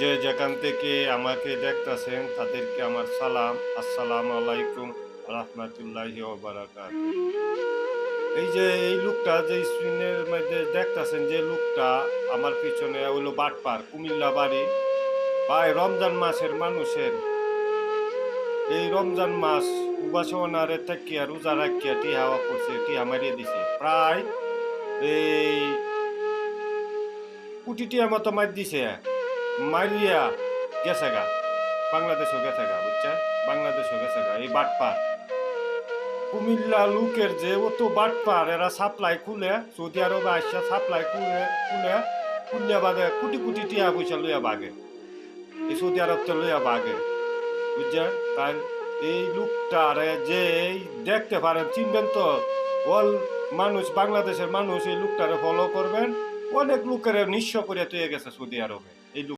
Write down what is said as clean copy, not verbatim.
যে যেখান থেকে আমাকে দেখতাছেন তাদেরকে আমার সালাম। আসসালামু আলাইকুম রাহমাতুল্লাহি ওয়া বারাকাতুহু। এই যে এই লোকটা যে স্ক্রিনের মধ্যে দেখতাছেন যে লোকটা আমার পিছনে হইলো বাটপার, কুমিল্লা বাড়ি। ভাই রমজান মাসের মানুষের এই রমজান মাস উপাসনারে থাকিয়া রোজা রাখিয়া টিহা করছে, টিহা মারিয়ে দিছে। প্রায় এই কোটি টিয়ার মতো মার দিছে। মারিয়া গেছে গা। বাংলাদেশও গেছে গা, বুঝছেন? বাংলাদেশও গেছে গা। এই বাটপার। কুমিল্লা লোকের যে অত বাটপার এরা সাপ্লাই খুলে, সৌদি আরবে আসছে সাপ্লাই খুলে খুলিয়া বাদে কোটি কোটি টিয়া পয়সা লইয়া বাগে। এই সৌদি আরব তো লইয়া বাগে, বুঝছেন? তাই এই লোকটারে যে দেখতে পারেন, চিনবেন তো? অল মানুষ, বাংলাদেশের মানুষ এই লোকটারে ফলো করবেন। অনেক লোকের নিঃস্ব করে তুই গেছে সৌদি আরবে।